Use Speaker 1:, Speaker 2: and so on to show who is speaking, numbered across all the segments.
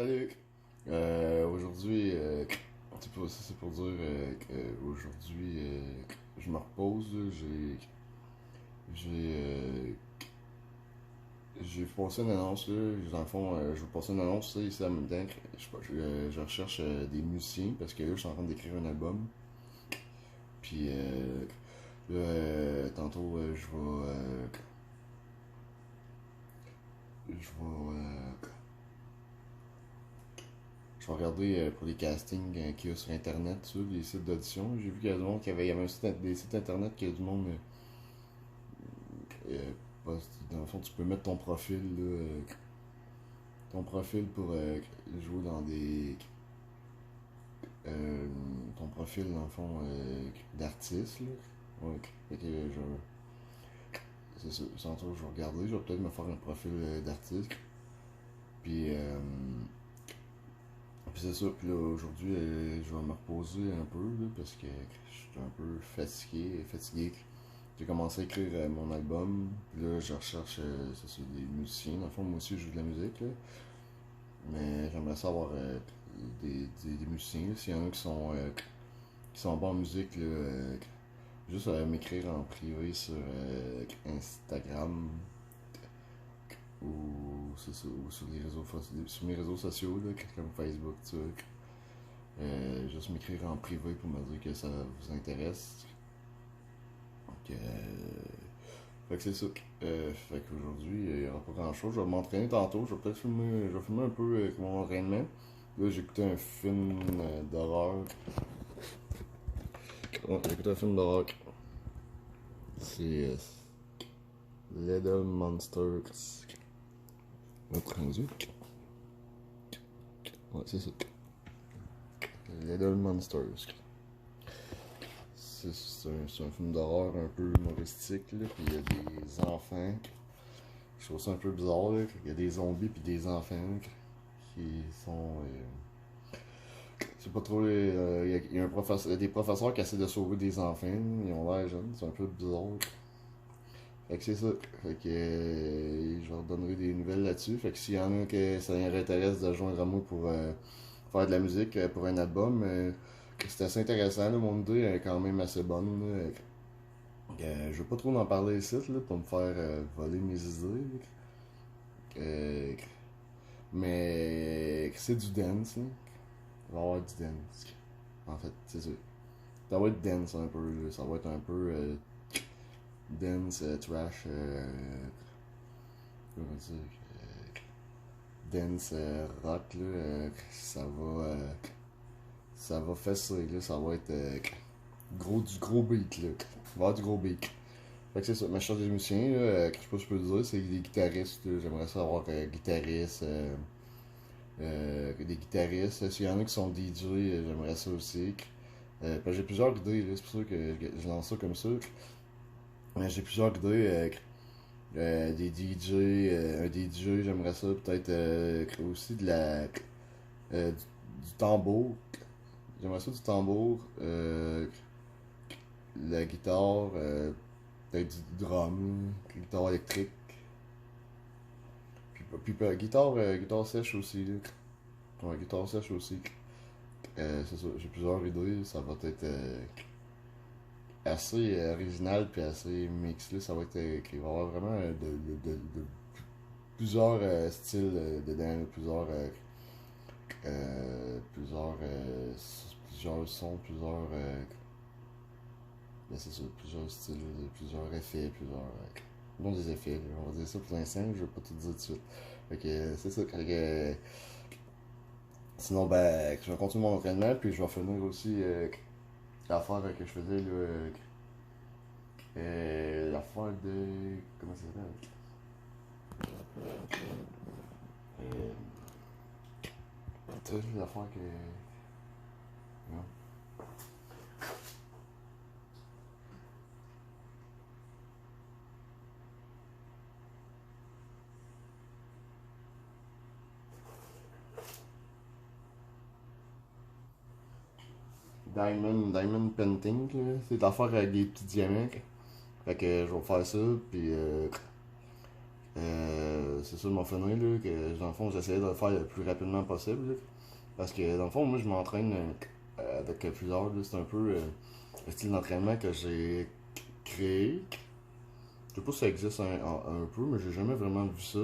Speaker 1: Salut! Aujourd'hui, c'est pour dire qu'aujourd'hui, je me repose. Là. J'ai, euh, j'ai passé une annonce, là. Dans le fond, je vais passer une annonce, là, ici en même temps. Je recherche des musiciens parce que là, je suis en train d'écrire un album. Puis là, tantôt, je vais regarder pour les castings qu'il y a sur Internet, sur les sites d'audition. J'ai vu qu'il y a du monde il y avait des sites Internet qu'il y a du monde. Dans le fond, tu peux mettre ton profil, là, ton profil pour jouer dans des. Ton profil, dans le fond, d'artiste. Là. Ouais, fait que c'est ça. Tantôt, je vais regarder. Je vais peut-être me faire un profil d'artiste. Puis. Puis c'est ça, puis là aujourd'hui je vais me reposer un peu là, parce que je suis un peu fatigué. J'ai commencé à écrire mon album, puis là je recherche c'est ça, des musiciens. Dans le fond, moi aussi je joue de la musique, là, mais j'aimerais savoir des musiciens, là, s'il y en a qui sont bons en musique, là, juste m'écrire en privé sur Instagram ou sur sur mes réseaux sociaux, là, comme Facebook, tu vois. Juste m'écrire en privé pour me dire que ça vous intéresse. Donc, fait que c'est ça. Fait qu'aujourd'hui, il n'y aura pas grand chose. Je vais m'entraîner tantôt. Je vais filmer un peu mon entraînement. Là, j'ai écouté un film d'horreur. Ouais, j'ai écouté un film d'horreur. C'est Little Monsters. Traduit. Ouais, c'est ça. Little Monsters. C'est un film d'horreur un peu humoristique, là, puis il y a des enfants. Je trouve ça un peu bizarre, là. Il y a des zombies puis des enfants qui sont. C'est pas trop. Il y a il y a des professeurs qui essaient de sauver des enfants. Ils ont l'air jeunes, c'est un peu bizarre. Fait que c'est ça. Fait que je leur donnerai des nouvelles là-dessus. Fait que s'il y en a que ça leur intéresse de joindre à moi pour faire de la musique pour un album, c'est assez intéressant. Là, mon idée est quand même assez bonne. Là. Je veux pas trop en parler ici là, pour me faire voler mes idées. Euh, mais c'est du dance. Là. Il va y avoir du dance. En fait, c'est ça. Ça va être dance un peu. Là. Ça va être un peu dance, trash. Comment dire dance rock. Là, ça va fesser. Là, ça va être du gros beat. Là. Il va y avoir du gros beat. Fait que c'est ça, ma cherche des musiciens, là, je sais pas si je peux le dire, c'est des guitaristes, là. J'aimerais ça avoir guitaristes, des guitaristes. S'il y en a qui sont DJ, j'aimerais ça aussi. Parce que j'ai plusieurs idées, là, c'est pour ça que je lance ça comme ça. J'ai plusieurs idées, des DJ, un DJ, j'aimerais ça, peut-être aussi du tambour. J'aimerais ça du tambour, la guitare, peut-être du drum, guitare électrique. Guitare sèche aussi. Là. Ouais, guitare sèche aussi. C'est ça, j'ai plusieurs idées. Ça va être assez original puis assez mix. Là. Ça va être. Il va y avoir vraiment de plusieurs styles dedans, là, plusieurs sons, ben c'est ça, plusieurs styles, plusieurs effets, non des effets, là, on va dire ça pour l'instant, je vais pas tout dire tout de suite. Fait que c'est ça, sinon ben je vais continuer mon entraînement puis je vais finir aussi l'affaire que je faisais là, l'affaire de comment ça s'appelle? Euh, l'affaire que non. Diamond Painting, là. C'est l'affaire avec des petits diamants. Fait que je vais faire ça, puis c'est ça de m'entraîner, là, que dans le fond, j'essayais de le faire le plus rapidement possible, là. Parce que dans le fond, moi, je m'entraîne avec plusieurs, là. C'est un peu le style d'entraînement que j'ai créé. Je sais pas si ça existe un peu, mais j'ai jamais vraiment vu ça.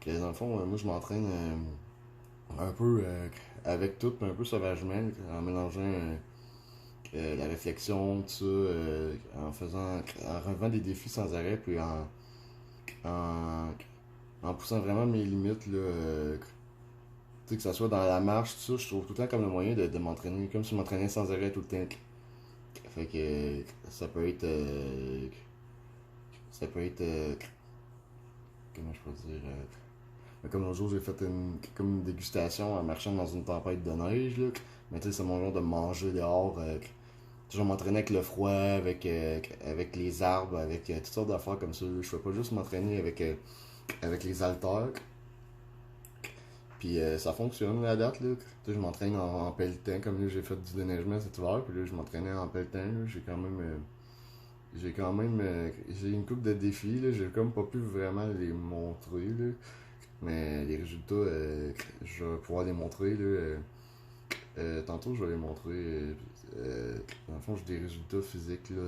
Speaker 1: Que dans le fond, moi, je m'entraîne un peu avec tout, un peu sauvagement, en mélangeant la réflexion, tout ça, en relevant des défis sans arrêt, puis en, en poussant vraiment mes limites, là, tu sais, que ça soit dans la marche, tout ça, je trouve tout le temps comme le moyen de m'entraîner, comme si je m'entraînais sans arrêt tout le temps. Fait que ça peut être, comment je peux dire, comme un jour, j'ai fait comme une dégustation en marchant dans une tempête de neige, là. Mais tu sais, c'est mon genre de manger dehors. Toujours m'entraîner avec le froid, avec les arbres, avec toutes sortes d'affaires comme ça. Je fais pas juste m'entraîner avec les haltères. Puis ça fonctionne à date, là. Tu sais, je m'entraîne en pelletant, comme là, j'ai fait du déneigement cet hiver. Puis là, je m'entraînais en pelletant, là. J'ai une coupe de défis, là. J'ai comme pas pu vraiment les montrer, là. Mais les résultats, je vais pouvoir les montrer, là. Tantôt, je vais les montrer. Dans le fond, j'ai des résultats physiques, là.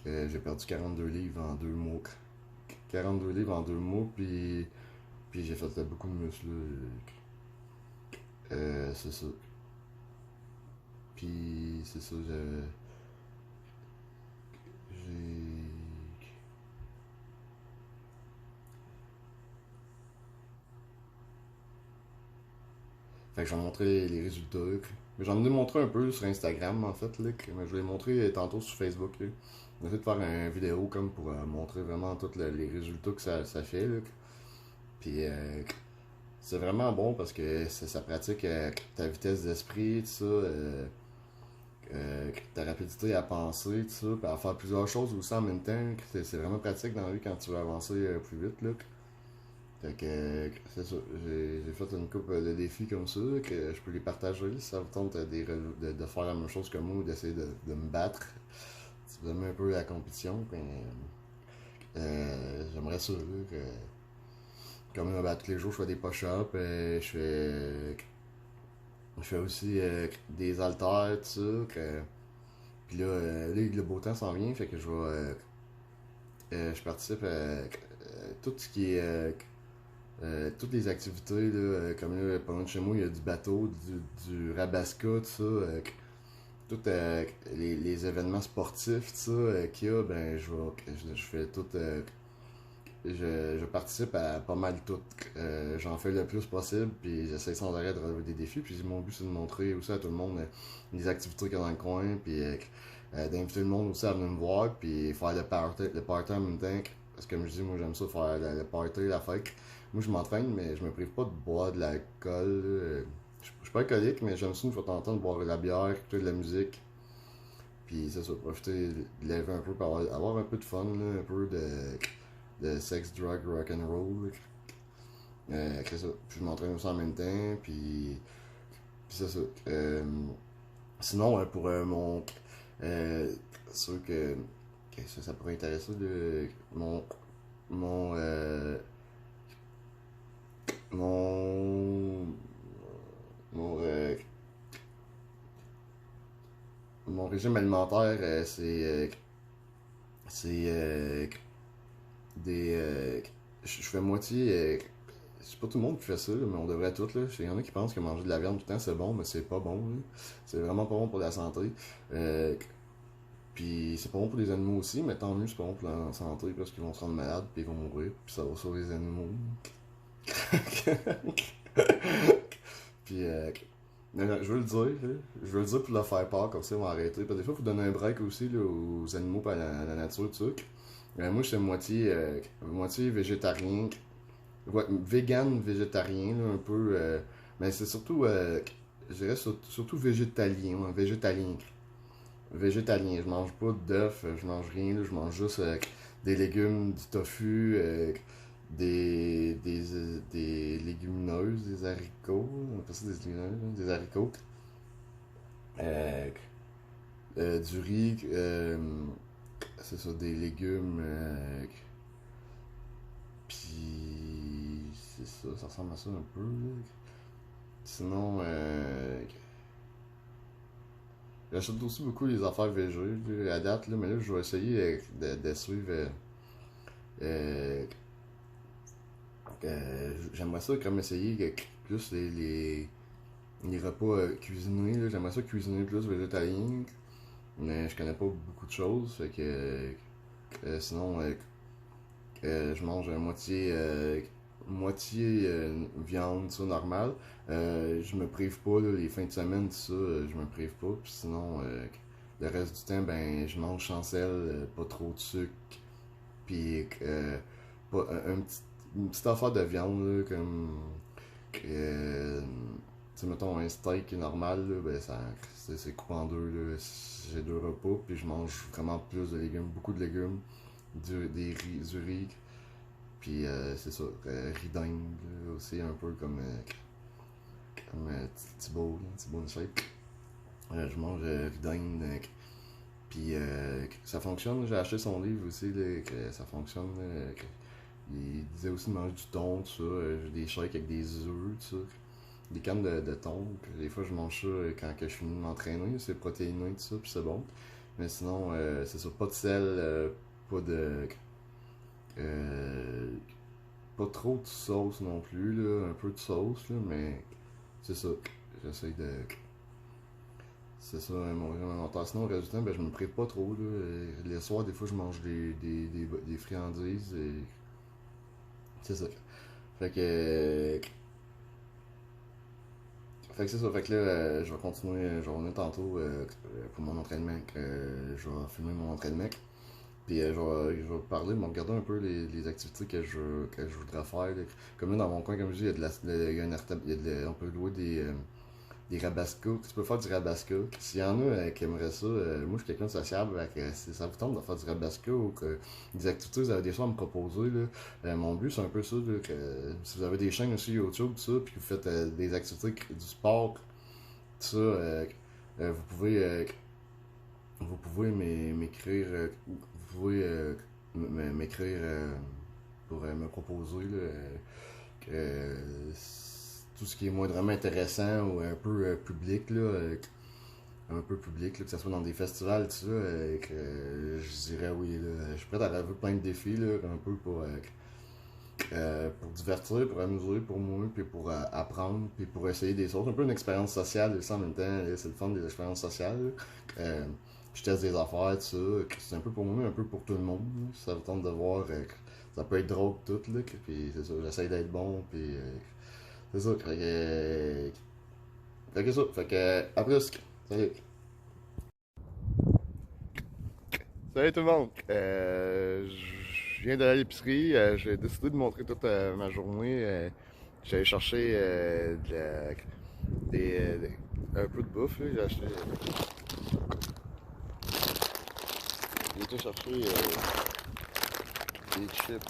Speaker 1: J'ai perdu 42 livres en 2 mois. 42 livres en 2 mois, puis j'ai fait beaucoup de muscles, là. C'est ça. Puis c'est ça, j'ai. Fait que j'en montrais les résultats. Mais j'en ai montré un peu sur Instagram en fait, là, mais je vais les montrer tantôt sur Facebook. Là. On essaie de faire une vidéo comme pour montrer vraiment tous les résultats que ça fait. Là. Puis c'est vraiment bon parce que ça pratique ta vitesse d'esprit, tout ça, ta rapidité à penser, tout ça, puis à faire plusieurs choses aussi en même temps. C'est vraiment pratique dans la vie quand tu veux avancer plus vite. Là. Fait que c'est ça, j'ai fait une coupe de défis comme ça, que je peux les partager si ça vous tente de faire la même chose que moi ou d'essayer de me battre. Si vous aimez un peu la compétition, puis, j'aimerais ça, là, que comme tous les jours je fais des push-ups, je fais aussi des haltères, tout ça. Puis là, le beau temps s'en vient, fait que je participe à tout ce qui est toutes les activités, là, comme là, pas loin de chez moi, il y a du bateau, du rabasca, tout ça. Tous les événements sportifs, tout ça, qu'il y a, ben, je fais tout. Je participe à pas mal tout. J'en fais le plus possible, puis j'essaie sans arrêt de relever des défis. Puis mon but, c'est de montrer aussi à tout le monde les activités qu'il y a dans le coin, puis d'inviter le monde aussi à venir me voir, puis faire le party en même temps. Parce que comme je dis, moi, j'aime ça faire le party, la fête. Moi, je m'entraîne, mais je me prive pas de boire de l'alcool. Je suis pas alcoolique, mais j'aime ça une fois de temps en temps de boire de la bière, écouter de la musique. Puis c'est ça, profiter de lever un peu pour avoir un peu de fun, là, un peu de sex, drug, rock and roll. C'est ça. Puis je m'entraîne aussi en même temps, puis c'est ça. Sinon, pour mon. Euh, c'est sûr que ça pourrait intéresser mon, euh, mon, mon, euh, mon régime alimentaire, c'est des. Je fais moitié. C'est pas tout le monde qui fait ça, là, mais on devrait tout. Là. Il y en a qui pensent que manger de la viande tout le temps c'est bon, mais c'est pas bon. Là. C'est vraiment pas bon pour la santé. Euh, Puis c'est pas bon pour les animaux aussi, mais tant mieux c'est pas bon pour la santé parce qu'ils vont se rendre malades puis ils vont mourir. Puis ça va sauver les animaux. Puis je veux le dire, là. Je veux le dire pour le faire part, comme ça ils vont arrêter. Parce que des fois, il faut donner un break aussi là, aux animaux et à la nature, tout ça. Moi, je suis moitié végétarien. Ouais, vegan, végétarien, là, un peu. Mais c'est surtout, je dirais surtout végétalien. Ouais, végétalien. Végétalien. Je mange pas d'œufs, je mange rien. Là, je mange juste des légumes, du tofu, des légumineuses, des haricots. On appelle ça des légumineuses, hein, des haricots. Euh, du riz, c'est ça, des légumes. Puis c'est ça, ça ressemble à ça un peu. Là. Sinon, j'achète aussi beaucoup les affaires végé là, à date, là, mais là, je vais essayer de suivre. Euh, J'aimerais ça comme essayer plus les repas cuisinés. Là. J'aimerais ça cuisiner plus végétalien, mais je connais pas beaucoup de choses. Fait que sinon, je mange moitié viande, ça, normal. Je me prive pas, là, les fins de semaine, tout ça, je me prive pas. Puis sinon, le reste du temps, ben, je mange sans sel, pas trop de sucre. Puis, pas, une petite affaire de viande, là, comme. Tu sais, mettons, un steak normal, là, ben, c'est coupé en deux, là. J'ai deux repas, puis je mange vraiment plus de légumes, beaucoup de légumes, du riz, puis c'est ça, riz d'Inde, là, aussi, un peu comme Thibaut shape. Je mange riz d'Inde, puis ça fonctionne. J'ai acheté son livre aussi, là, que ça fonctionne. Il disait aussi de manger du thon, tout ça. J'ai des shakes avec des œufs, tout ça. Des cannes de thon. Puis des fois, je mange ça quand que je finis de m'entraîner. C'est protéiné, tout ça, puis c'est bon. Mais sinon, c'est ça. Pas de sel, pas de. euh, Pas trop de sauce non plus, là. Un peu de sauce, là, mais c'est ça. J'essaie de. C'est ça, mon régime alimentaire. Sinon, le reste du temps, ben, je me prive pas trop. Là. Les soirs, des fois, je mange des friandises. Et c'est ça. Fait que. Fait que c'est ça. Fait que là, je vais continuer. Je vais revenir tantôt pour mon entraînement. Je vais filmer mon entraînement. Puis je vais parler, me regarder un peu les activités que je voudrais faire. Là. Comme là, dans mon coin, comme je dis, il y a de il y a on peut louer des rabascas. Tu peux faire du rabasca. S'il y en a qui aimeraient ça, moi je suis quelqu'un de sociable, si ça vous tente de faire du rabasca ou que des activités, vous avez des choses à me proposer. Là, mon but c'est un peu ça, là, que si vous avez des chaînes aussi YouTube, tout ça, puis que vous faites des activités, du sport, tout ça, vous pouvez m'écrire, vous pouvez m'écrire pour me proposer là, tout ce qui est moindrement intéressant ou un peu public, là, un peu public, là, que ce soit dans des festivals, tout ça, que je dirais oui. Là, je suis prêt à relever plein de défis, là, un peu pour divertir, pour amuser, pour moi, puis pour apprendre, puis pour essayer des choses. Un peu une expérience sociale, ça en même temps, c'est le fun des expériences sociales. Là. Je teste des affaires, tout ça. C'est un peu pour moi, un peu pour tout le monde. Là. Ça vous tente de voir ça peut être drôle tout, là. Puis c'est ça, j'essaie d'être bon, puis c'est ça. Fait que ça, fait que à plus. Salut. Salut tout le monde. Je viens d'aller à l'épicerie. J'ai décidé de montrer toute ma journée. J'allais chercher un peu de bouffe. Là. J'ai acheté. J'ai été chercher des chips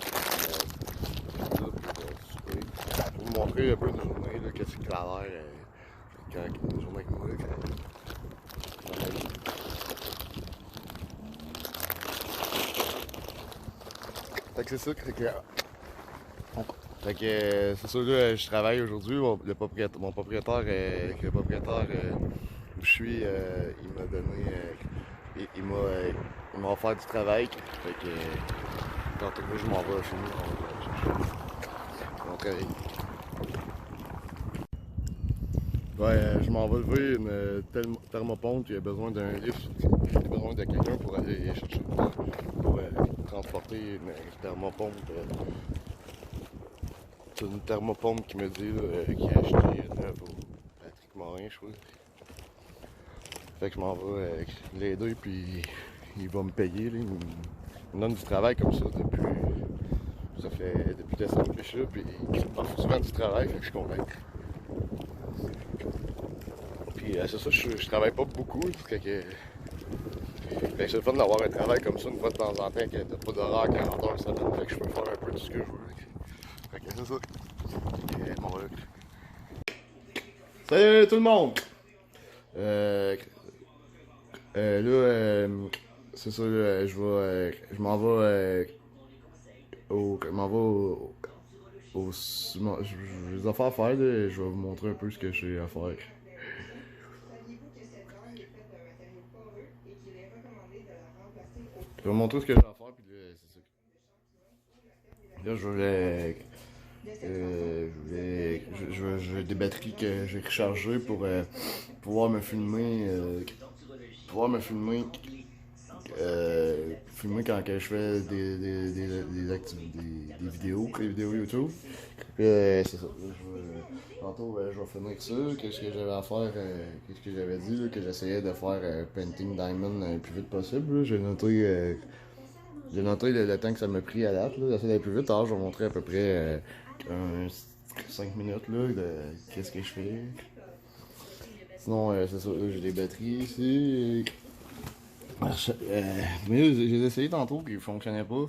Speaker 1: là, pour souper. Pour vous montrer un peu une journée, là, qu'est-ce qu'il a l'air une journée avec moi. Dans la vie. Fait que c'est ça. Fait que c'est ça, là, je travaille aujourd'hui. Mon propriétaire, où je suis, il m'a donné. Il m'a offert du travail. Fait que quand je m'en vais chez nous, on va chercher mon travail. Ouais, je m'en vais lever une thermopompe. Il a besoin d'un lift. Il a besoin de quelqu'un pour aller chercher pour transporter une thermopompe. C'est une thermopompe qui me dit qu'il a acheté neuve au Patrick Morin, je crois. Fait que je m'en vais l'aider, puis il va me payer. Là, il me donne du travail comme ça depuis décembre que je suis là, puis il m'offre souvent du travail, fait que je suis content. Puis c'est ça, je travaille pas beaucoup, fait que c'est le fun d'avoir un travail comme ça une fois de temps en temps, que t'as pas d'horaire 40 heures semaine, fait que je peux faire un peu tout ce que je veux. Fait que c'est ça. Mon truc. Salut tout le monde! Là, c'est ça, là, je m'en vais je m'en vais j'ai des affaires à faire, là, je vais vous montrer un peu ce que j'ai à faire. Je vais vous montrer ce que j'ai à faire, puis là, c'est ça. Là, j'ai des batteries que j'ai rechargées pour pouvoir me filmer, filmer quand que je fais des vidéos, des vidéos YouTube. Puis c'est ça. Tantôt, je vais finir ça. Qu'est-ce que j'avais à faire, qu'est-ce que j'avais dit, là, que j'essayais de faire Painting Diamond le plus vite possible. Là. J'ai noté le temps que ça m'a pris à date. J'essaie d'aller plus vite. Alors, je vais vous montrer à peu près 5 minutes là, de qu'est-ce que je fais. Sinon, c'est ça. J'ai des batteries ici. Mais là, j'ai essayé tantôt qui ne fonctionnait pas.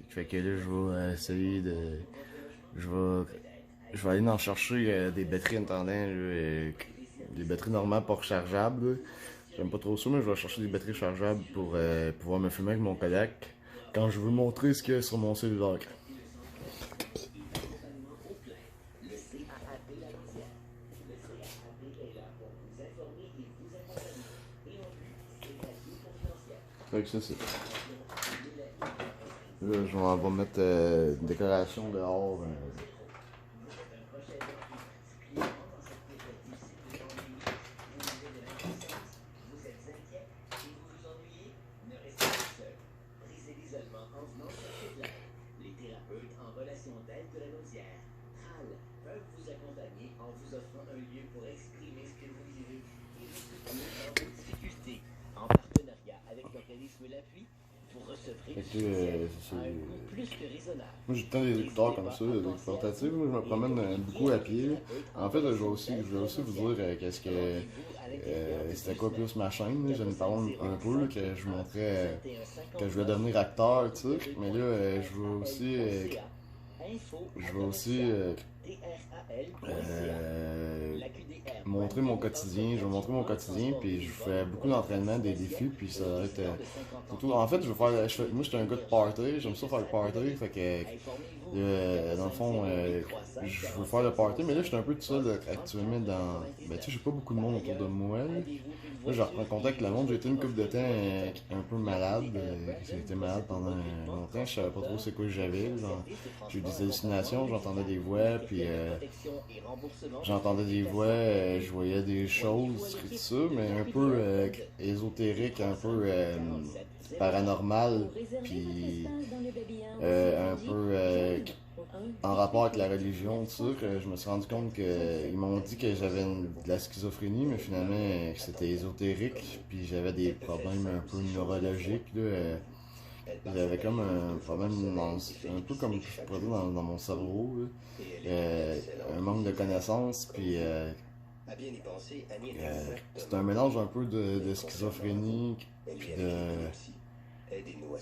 Speaker 1: Fait que là, je vais essayer de. Je vais, je vais aller en chercher des batteries en attendant. Des batteries normales pas rechargeables. Là. J'aime pas trop ça, mais je vais chercher des batteries rechargeables pour pouvoir me filmer avec mon Kodak quand je veux montrer ce qu'il y a sur mon cellulaire. Fait que ça, c'est. Là, on va mettre une décoration dehors. Moi j'ai tout le temps des écouteurs comme ça, des portatifs. Moi je me promène beaucoup à pied. En fait, je vais aussi vous dire qu'est-ce que c'était quoi plus ma chaîne. J'en ai parlé un peu, que je montrais que je voulais devenir acteur, tu sais. Mais là, je veux aussi montrer mon quotidien. Je vais montrer mon quotidien, puis je fais beaucoup d'entraînement, des défis, puis ça va être. Surtout, en fait, moi, j'étais un gars de party, j'aime ça faire le party, fait que. Dans le fond, je veux faire le party, mais là, je suis un peu tout seul actuellement dans. Ben, tu sais, j'ai pas beaucoup de monde autour de moi. Là, je reprends contact avec le monde. J'ai été une couple de temps un peu malade. J'ai été malade pendant longtemps. Je savais pas trop c'est quoi que j'avais. J'ai eu des hallucinations, j'entendais des voix, puis je voyais des choses, tout ça, mais un peu ésotérique, un peu paranormal, puis un peu en rapport avec la religion, tout ça, que je me suis rendu compte qu'ils m'ont dit que j'avais de la schizophrénie, mais finalement que c'était ésotérique, puis j'avais des problèmes un peu neurologiques, là, j'avais comme un problème, un peu comme je pourrais dire dans mon cerveau, là. Un manque de connaissances, puis c'est un mélange un peu de schizophrénie, puis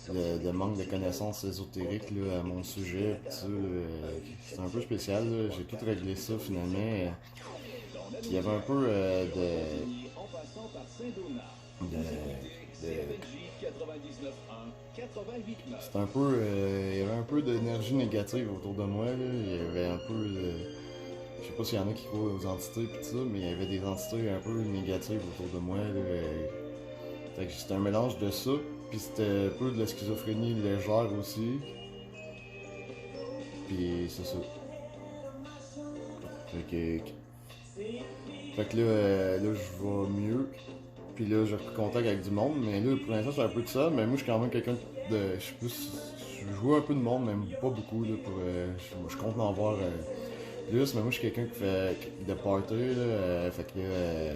Speaker 1: de manque de connaissances ésotériques là, à mon sujet. C'est un peu spécial. J'ai tout réglé ça finalement. Il y avait un peu c'est un peu. Il y avait un peu d'énergie négative autour de moi. Là. Il y avait un peu. Je sais pas s'il y en a qui croient aux entités pis tout ça, mais il y avait des entités un peu négatives autour de moi. Là. Fait que c'était un mélange de ça. Puis c'était un peu de la schizophrénie légère aussi. Puis c'est ça. Fait que là, je vais mieux. Puis là, j'ai repris contact avec du monde. Mais là, pour l'instant, c'est un peu de ça. Mais moi, je suis quand même quelqu'un de. Je joue un peu de monde, mais pas beaucoup. Là, je compte en voir plus. Mais moi, je suis quelqu'un qui fait de party. Là, fait que là,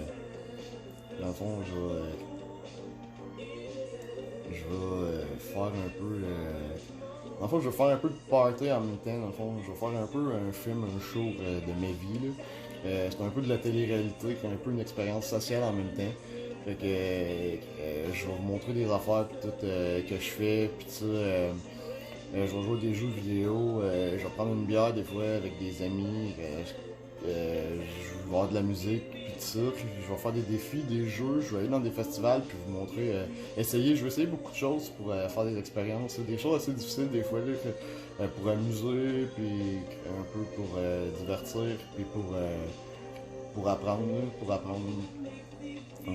Speaker 1: dans le fond, je vais faire un peu. Dans le fond, je vais faire un peu de party en même temps. Dans le fond, je vais faire un peu un film, un show de ma vie. Là. C'est un peu de la télé-réalité, un peu une expérience sociale en même temps. Fait que je vais vous montrer des affaires pis tout, que je fais, pis ça. Je vais jouer des jeux vidéo. Je vais prendre une bière des fois avec des amis. Je vais avoir de la musique, pis titres, je vais faire des défis, des jeux, je vais aller dans des festivals, puis vous montrer, je vais essayer beaucoup de choses pour faire des expériences, des choses assez difficiles des fois, là, pour amuser, puis un peu pour divertir, puis pour apprendre, là, pour apprendre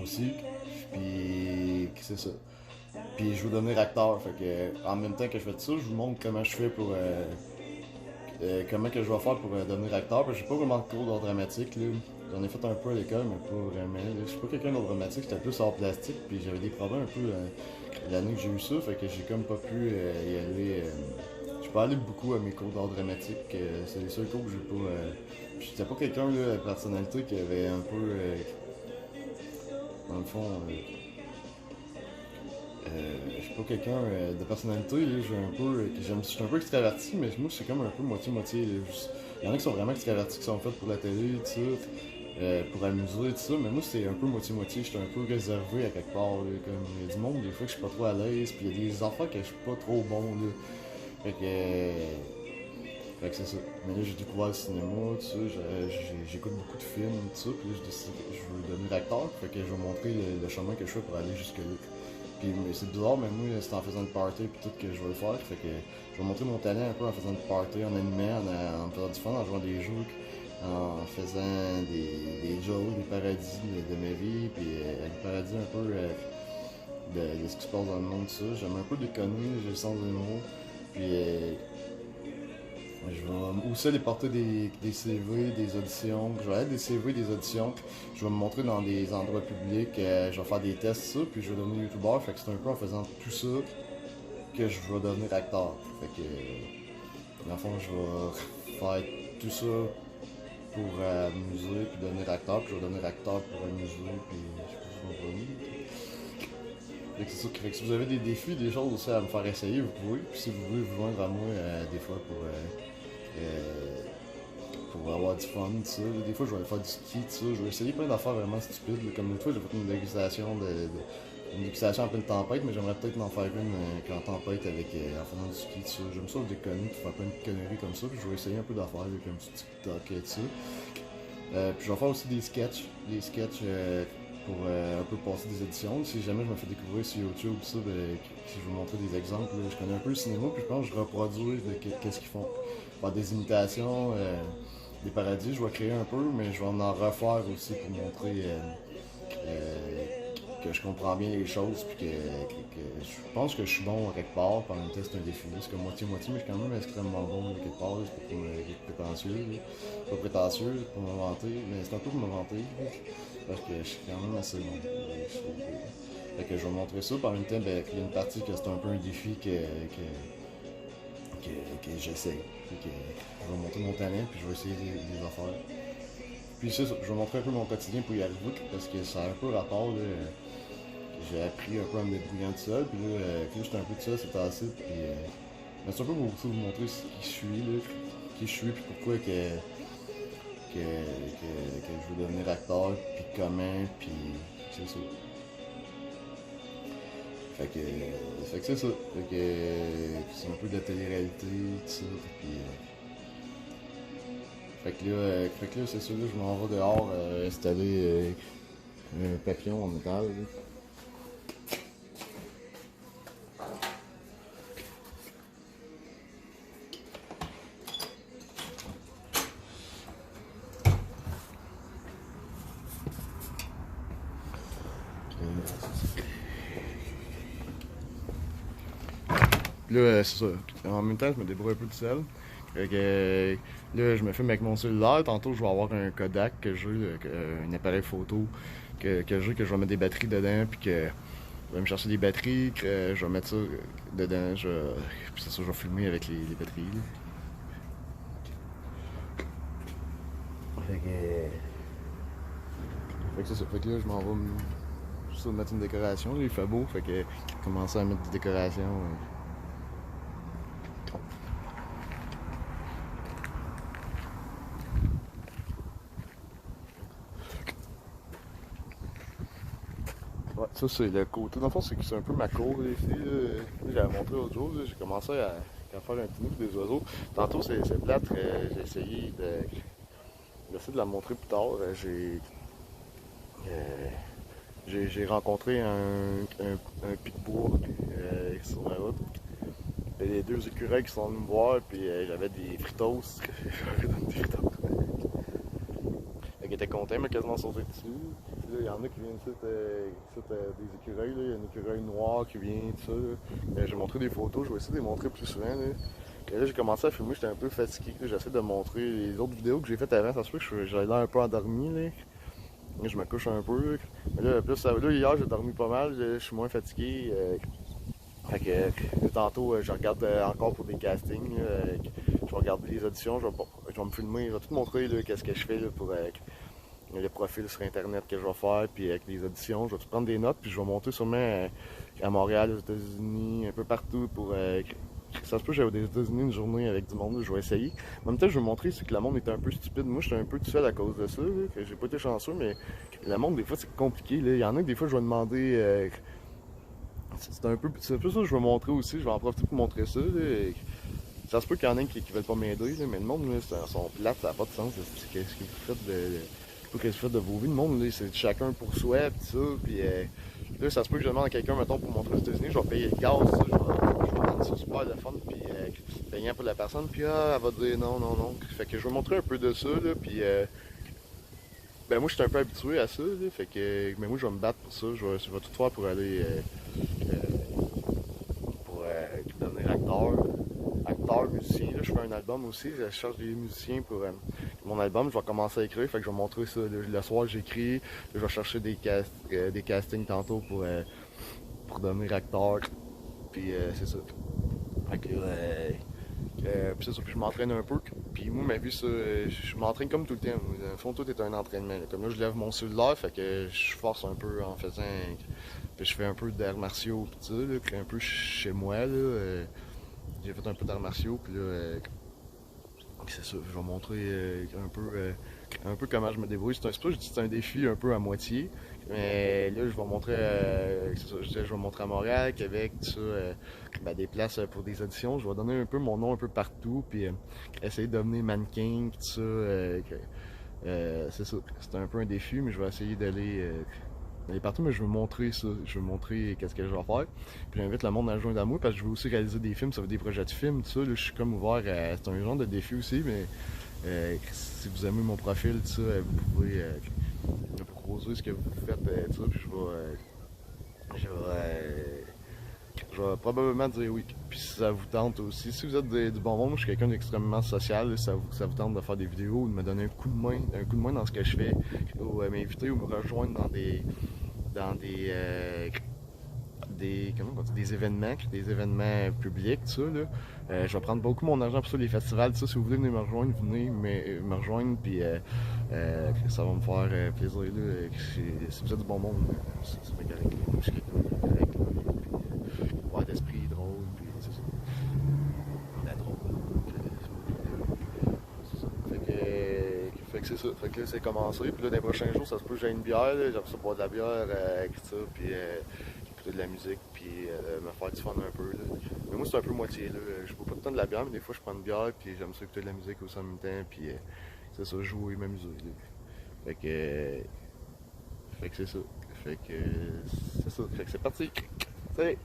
Speaker 1: aussi, puis c'est ça. Puis je veux devenir acteur, fait que en même temps que je fais ça, je vous montre comment je fais pour comment que je vais faire pour devenir acteur. Parce que j'ai pas vraiment de cours d'art dramatique, là. J'en ai fait un peu à l'école, mais pas vraiment. Là. Je suis pas quelqu'un d'art dramatique, j'étais plus art plastique, puis j'avais des problèmes un peu l'année que j'ai eu ça, fait que j'ai comme pas pu y aller. Je suis pas allé beaucoup à mes cours d'art dramatique, c'est les seuls cours que j'ai pas. J'étais pas quelqu'un là, de personnalité qui avait un peu. Dans le fond. Je suis pas quelqu'un de personnalité, là, je suis un peu extraverti, mais moi je suis comme un peu moitié-moitié. Il y en a qui sont vraiment extravertis, qui sont faits pour la télé, tout ça, pour amuser, tout ça, mais moi c'est un peu moitié-moitié, je suis un peu réservé à quelque part, là, comme il y a du monde, des fois que je suis pas trop à l'aise, puis il y a des affaires que je suis pas trop bon, là. Fait que, fait que c'est ça. Mais là j'ai découvert le cinéma, tout ça, j'écoute beaucoup de films, tout ça, puis là je décide que je veux devenir acteur, fait que je vais montrer le chemin que je fais pour aller jusque-là. Puis c'est bizarre, mais moi, c'est en faisant une party et tout que je veux le faire. Fait que je vais montrer mon talent un peu en faisant une party, en animant, en faisant du fun, en jouant des jeux, en faisant des jokes, des paradis de ma vie, puis des paradis un peu de ce qui se passe dans le monde, tout ça. J'aime un peu déconner, j'ai le sens de l'humour. Puis je vais aussi aller porter des CV, des auditions. Je vais aller des CV, des auditions. Je vais me montrer dans des endroits publics. Je vais faire des tests, ça. Puis je vais devenir youtubeur. Fait que c'est un peu en faisant tout ça que je vais devenir acteur. Fait que, dans le fond, je vais faire tout ça pour amuser, puis devenir acteur. Puis je vais devenir acteur pour amuser, puis je sais pas si vous comprenez. Fait que c'est ça. Fait que si vous avez des défis, des choses aussi à me faire essayer, vous pouvez. Puis si vous voulez vous joindre à moi des fois pour avoir du fun, tu sais. Des fois, je vais aller faire du ski, tu sais. Je vais essayer plein d'affaires vraiment stupides. Là. Comme l'autre fois, j'ai fait une dégustation une dégustation en pleine tempête, mais j'aimerais peut-être en faire une en tempête en faisant du ski, tu sais. J'aime ça déconner, faire plein de conneries comme ça. Puis je vais essayer un peu d'affaires, comme du TikTok, tu sais. Puis je vais faire aussi des sketchs pour un peu passer des éditions. Si jamais je me fais découvrir sur YouTube, ça, si je veux montrer des exemples, je connais un peu le cinéma, puis je pense que je reproduis qu'est-ce qu'ils font. Faire des imitations, des paradis, je vais créer un peu, mais je vais en refaire aussi pour montrer que je comprends bien les choses, puis que je pense que je suis bon à quelque part, puis en même temps c'est un défi. C'est comme moitié-moitié, mais je suis quand même extrêmement bon à quelque part, c'est pas pour être prétentieux, là. Pas prétentieux, c'est pour me vanter, mais c'est un peu pour me vanter, parce que je suis quand même assez bon. Fait que je vais montrer ça, puis en même temps, ben, il y a une partie que c'est un peu un défi que j'essaye. Fait que je vais montrer mon talent, puis je vais essayer des affaires. Puis c'est ça, je vais montrer un peu mon quotidien pour y arriver, parce que ça a un peu rapport, là. J'ai appris un peu à me débrouiller tout seul, puis là, j'étais un peu tout seul, c'était assez, puis c'est un peu pour vous montrer qui je suis, là, qui je suis, puis pourquoi que je veux devenir acteur, puis comment, puis c'est ça. Fait que c'est ça. Fait que c'est un peu de la télé-réalité, tout ça, puis fait que là c'est ça, là, je m'en vais dehors installer un papillon en métal, là. Puis là, c'est ça. En même temps, je me débrouille un peu tout seul. Fait que, là, je me filme avec mon cellulaire. Tantôt, je vais avoir un Kodak que j'ai, un appareil photo que j'ai, que je vais mettre des batteries dedans. Puis que je vais me chercher des batteries, que je vais mettre ça dedans. Puis c'est ça, je vais filmer avec les batteries. Là. Fait que c'est ça. Fait que là, je m'en vais juste mettre une décoration. Là, il fait beau. Fait que commencer à mettre des décorations. Ouais, ça c'est le côté. Dans le fond, c'est un peu ma cour ici. J'avais montré l'autre jour, j'ai commencé à faire un petit nid des oiseaux. Tantôt c'est plate, j'ai essayé d'essayer de la montrer plus tard. Euh, j'ai rencontré un pitbull sur la route. Il y a les deux écureuils qui sont venus me voir, puis j'avais des fritos. J'avais donné des fritos. Fait qu'il était content, il m'a quasiment sauté dessus. Puis là, il y en a qui viennent ici, des écureuils. Là. Il y a un écureuil noir qui vient, tout ça. J'ai montré des photos, je vais essayer de les montrer plus souvent. Là. Et là, j'ai commencé à filmer, j'étais un peu fatigué. J'essaie de montrer les autres vidéos que j'ai faites avant. Ça se peut que j'avais l'air un peu endormi. Là. Là, je me couche un peu. Mais là, là hier, j'ai dormi pas mal. Je suis moins fatigué. Fait que tantôt, je regarde encore pour des castings. Je vais regarder les auditions. Je vais me filmer. Je vais tout montrer qu'est-ce que je fais là, pour le profil sur Internet que je vais faire. Puis avec les auditions, je vais tout prendre des notes. Puis je vais monter sûrement à Montréal, aux États-Unis, un peu partout pour. Ça se peut que j'aille aux États-Unis une journée avec du monde, là, je vais essayer. En même temps, je veux montrer que le monde est un peu stupide. Moi, j'étais un peu tout seul à cause de ça, là, que j'ai pas été chanceux, mais le monde, des fois, c'est compliqué. Là. Il y en a que des fois, je vais demander. C'est un peu ça que je veux montrer aussi. Je vais en profiter pour montrer ça. Là. Ça se peut qu'il y en ait qui veulent pas m'aider, mais le monde, là, sont plates, ça n'a pas de sens. Qu'est-ce que vous faites qu'est-ce que vous faites de vos vies? Le monde, là, c'est chacun pour soi, pis ça. Puis là, ça se peut que je demande à quelqu'un, mettons, pour montrer aux États-Unis, je vais payer le gaz, ça, je vais rendre ça super le fun, puis payant pour la personne, puis elle va dire non, non, non. Fait que je vais montrer un peu de ça, là, puis ben moi, je suis un peu habitué à ça, là, fait que, mais moi, je vais me battre pour ça, je vais tout faire pour aller, pour devenir acteur, musicien. Là, je fais un album aussi, je cherche des musiciens pour mon album. Je vais commencer à écrire, fait que je vais montrer ça. Le soir, j'écris, je vais chercher des castings tantôt pour devenir acteur. Puis c'est ça. Fait que puis c'est ça, puis je m'entraîne un peu. Puis moi, ma vie, ça, je m'entraîne comme tout le temps. Dans le fond, tout est un entraînement. Là. Comme là, je lève mon cellulaire, fait que je force un peu en faisant. Puis je fais un peu d'arts martiaux, pis ça, là, puis un peu chez moi, là. J'ai fait un peu d'arts martiaux, puis là, c'est ça, je vais montrer un peu comment je me débrouille. C'est pas, je dis que c'est un défi un peu à moitié, mais là, je vais montrer, c'est ça, je vais montrer à Montréal, Québec, tout ça, ben, des places pour des auditions. Je vais donner un peu mon nom un peu partout, puis essayer de devenir mannequin, tout ça. C'est ça, c'est un peu un défi, mais je vais essayer d'aller partout, mais je veux montrer ça. Je veux montrer qu'est-ce que je vais faire. Puis j'invite le monde à joindre à moi parce que je veux aussi réaliser des films, ça fait des projets de films, tout ça. Là, je suis comme ouvert à. C'est un genre de défi aussi, mais si vous aimez mon profil, tout ça, vous pouvez me proposer ce que vous faites, tout ça, puis je vais probablement dire oui. Puis si ça vous tente aussi, si vous êtes du bon monde, moi je suis quelqu'un d'extrêmement social, là, ça vous tente de faire des vidéos ou de me donner un coup de main dans ce que je fais, ou m'inviter ou me rejoindre dans comment on dit, des événements publics, tout ça, là. Je vais prendre beaucoup mon argent pour ça, les festivals, tout ça. Si vous voulez venir me rejoindre, venez me rejoindre, puis ça va me faire plaisir, là. Si vous êtes du bon monde, c'est bien correct. Moi, je suis quelqu'un de correct, là. Puis, ouais, d'esprit drôle, puis c'est ça. Ben, drôle. C'est ça. Fait que c'est ça. Fait que là, c'est commencé. Puis là, dans les prochains jours, ça se peut que j'ai une bière, là. J'aime ça boire de la bière, avec ça, puis écouter de la musique, puis me faire du fun un peu, là. Mais moi, c'est un peu moitié, là. Je bois pas tout le temps de la bière, mais des fois, je prends une bière, puis j'aime ça écouter de la musique aussi en même temps, puis c'est ça, jouer, m'amuser, là. Fait que. Fait que c'est ça. Fait que. C'est ça. Fait que c'est parti. C'est.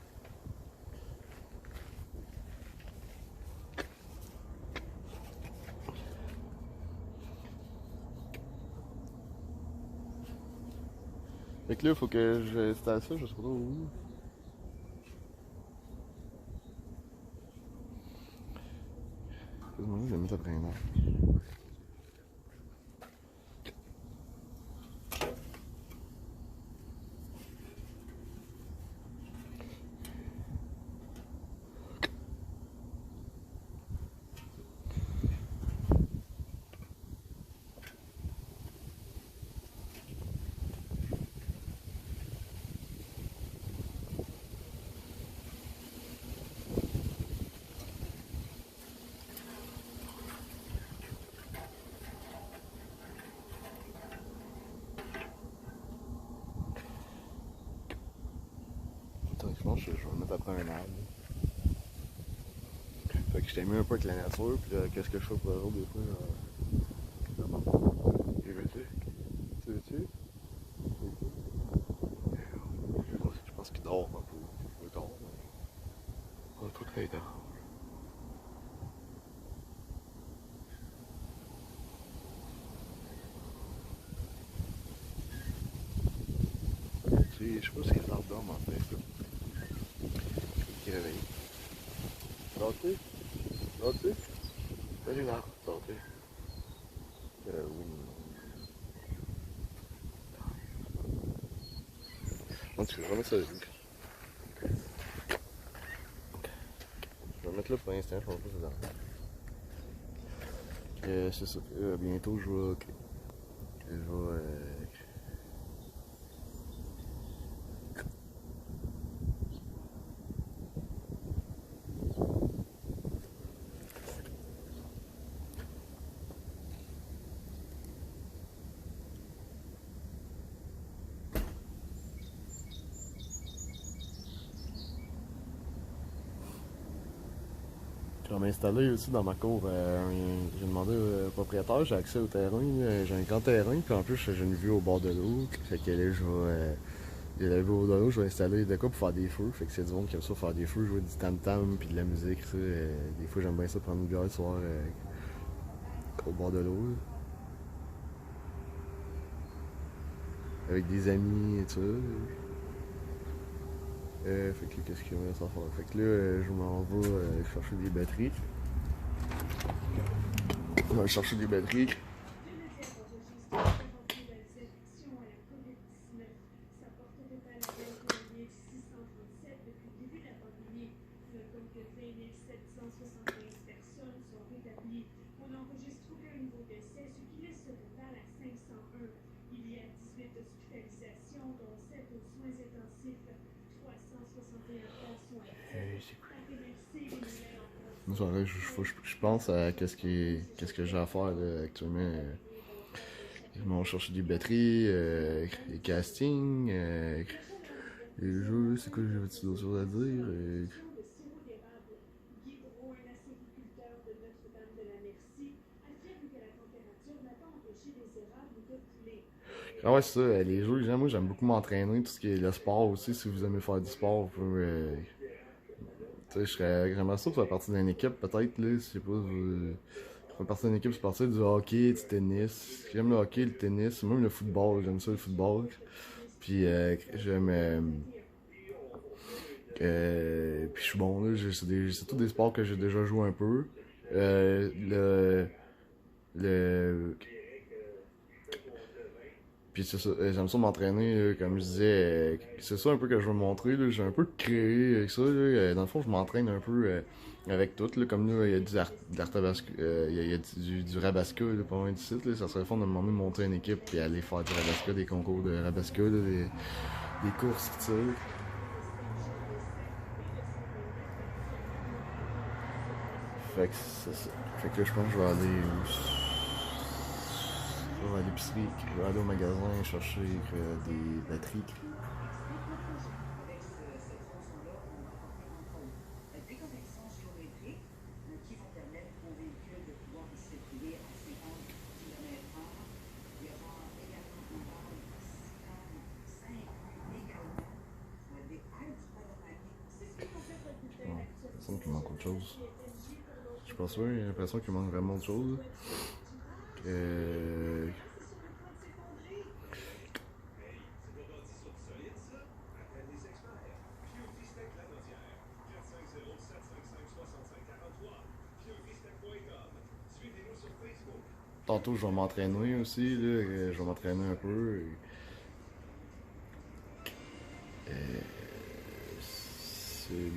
Speaker 1: Fait que là, faut que j'installe ça, je sais pas trop où. Je vais mettre après un an. Attends, je pense que je vais mettre après un arbre. Fait que je t'ai mis un peu avec la nature, puis là, qu'est-ce que je fais pour eux des fois? Tu veux-tu? Tu veux-tu? c'est, je sais pas si c'est les arbres d'homme en fait. Qui réveille. Dors-tu? Dors-tu? Salut là, dors-tu? Oui. Non, tu veux vraiment ça. Je vais mettre là pour l'instant, je pense pas que c'est dans. C'est ça. Bientôt, je vais. Je vais. Je vais m'installer aussi dans ma cour. J'ai demandé au propriétaire, j'ai accès au terrain. J'ai un grand terrain, puis en plus, j'ai une vue au bord de l'eau. Fait que là, je vais. Il y a la vue au bord de l'eau, je vais installer de quoi pour faire des feux. Fait que c'est du monde qui aime ça faire des feux, jouer du tam-tam, puis de la musique. Ça, des fois, j'aime bien ça prendre une bière le soir au bord de l'eau. Avec des amis et tout ça. Fait que là, qu'est-ce qu'il y a à faire? Fait que là, je m'en vais chercher des batteries. On va chercher des batteries. Je pense à qu'est-ce que j'ai à faire là, actuellement. Je m'en chercher des batteries, des castings, les jeux, c'est quoi j'avais d'autres choses à dire? Ah ouais, c'est ça, les jeux, moi j'aime beaucoup m'entraîner, tout ce qui est le sport aussi, si vous aimez faire du sport, vous pouvez, tu sais, j'aimerais ça faire partie d'une équipe, peut-être, là, je sais pas, faire partie d'une équipe, c'est partir du hockey, du tennis. J'aime le hockey, le tennis, même le football, j'aime ça le football. Puis j'aime. Puis je suis bon, là, c'est tous des sports que j'ai déjà joué un peu. Euh, le. Le. Puis c'est ça, j'aime ça m'entraîner, comme je disais. C'est ça un peu que je veux montrer, là. J'ai un peu créé avec ça, là. Dans le fond, je m'entraîne un peu avec tout, là. Comme là, il y a de l'artabasca, il y a du rabasca, là, pas loin du site, là. Ça serait fun de me demander de monter une équipe puis aller faire du rabasca, des concours de rabasca, là, des courses, tout ça. Fait que c'est ça. Fait que là, je pense que je vais aller. Je vais à l'épicerie, je vais aller au magasin chercher des batteries. Bon, il me semble qu'il manque autre chose. Je suis pas sûr, j'ai l'impression qu'il manque vraiment autre chose. Euh... Tantôt, je vais m'entraîner aussi, là. Je vais m'entraîner un peu. Sinon.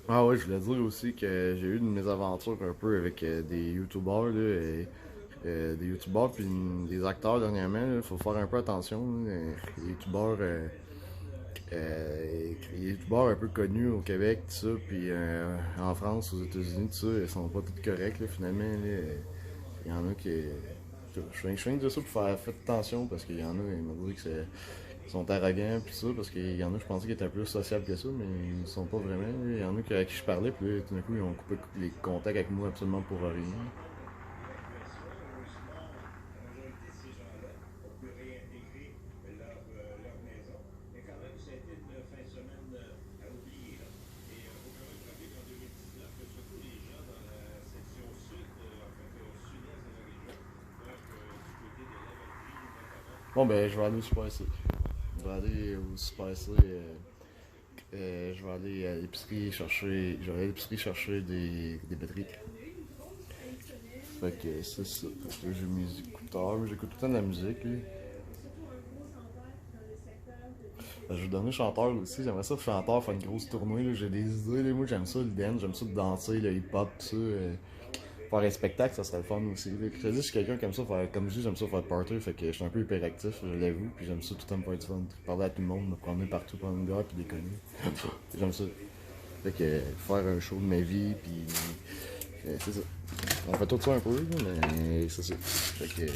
Speaker 1: Ah ouais, je voulais dire aussi que j'ai eu de mes aventures un peu avec des youtubeurs, là, des youtubeurs puis des acteurs dernièrement. Il faut faire un peu attention, là. Les youtubeurs, les youtubeurs un peu connus au Québec, tout ça, puis en France, aux États-Unis, tout ça, ils sont pas tous corrects, là, finalement. Là. Il y en a qui. Je suis de dire ça pour faire faites attention parce qu'il y en a, ils m'ont dit que c'est. Ils sont arrogants pis ça, parce qu'il y en a, je pensais qu'ils étaient plus sociables que ça, mais ils sont pas vraiment. Il y en a à qui je parlais, puis là, tout d'un coup, ils ont coupé les contacts avec moi absolument pour rien. Bon, ben, je vais aller au Super C. Je vais aller au Super C. Je vais aller à l'épicerie chercher. Je vais aller à l'épicerie chercher des batteries. Fait que c'est ça. Fait que j'ai mes écouteurs. J'écoute tout le temps de la musique, là. Je vais devenir chanteur aussi. J'aimerais ça, chanteur, faire une grosse tournée, là. J'ai des idées, là. Moi, j'aime ça, le dance. J'aime ça de danser, le hip-hop, tout ça. Faire un spectacle, ça serait le fun aussi. Là. Je te dis, je suis quelqu'un qui aime ça faire. Comme je dis, j'aime ça faire party. Fait que je suis un peu hyperactif, je l'avoue. Puis j'aime ça tout le temps me faire du fun. Parler à tout le monde, me promener partout pendant une heure, puis déconner. J'aime ça. Fait que faire un show de ma vie, puis. C'est ça. On fait tout ça un peu, là, mais c'est ça. Fait que.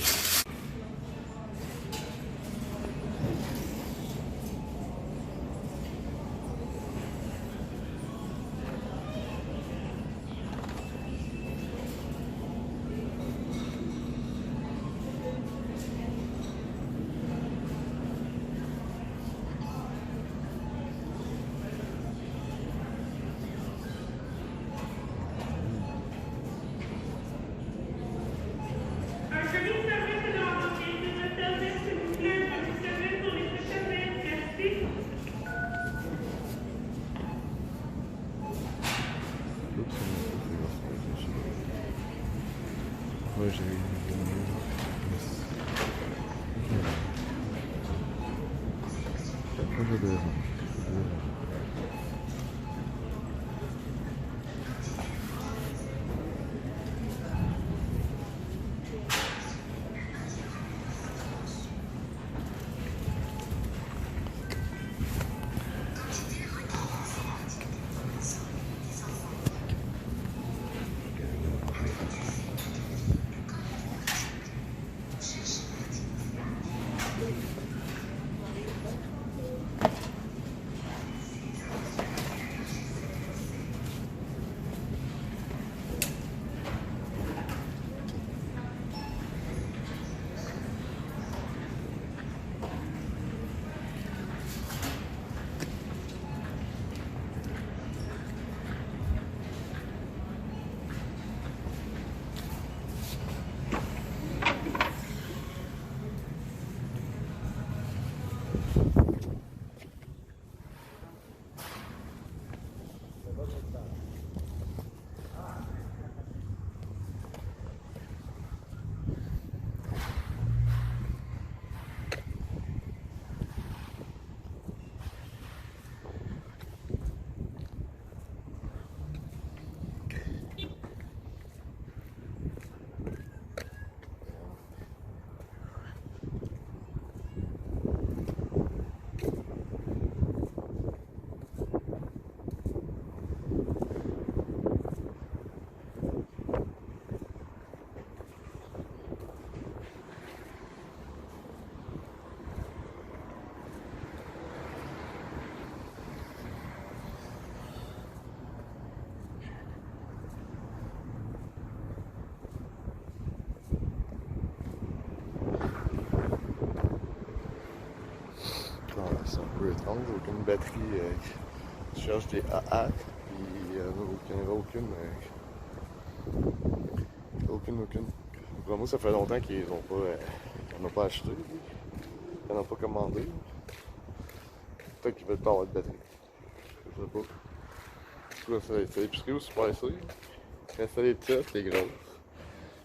Speaker 2: Un service permet de rencontrer des hôtels, s'il vous plaît, positionnés pour les prochaines minutes. Merci.
Speaker 1: Ouais, j'ai eu. J'ai deux ans. C'est un peu étrange, aucune batterie qui cherche des AA, puis il n'y en a aucune. Aucune. Pour moi, ça fait longtemps qu'ils n'en ont pas acheté, qu'ils n'en ont pas commandé. Peut-être qu'ils veulent pas avoir de batterie. Je sais pas. En tout cas, c'est l'épicerie au Super C. C'est les petites, les grosses.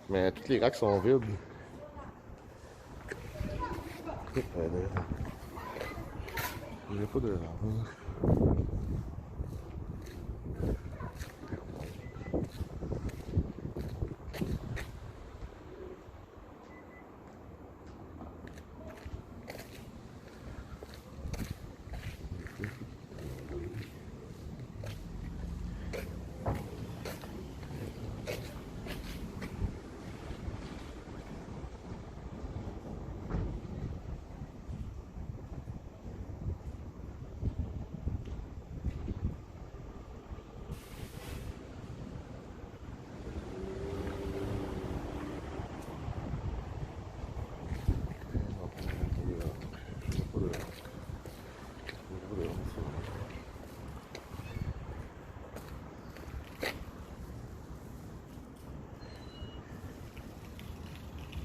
Speaker 1: Mais tous les racks sont vides. J'ai pas de...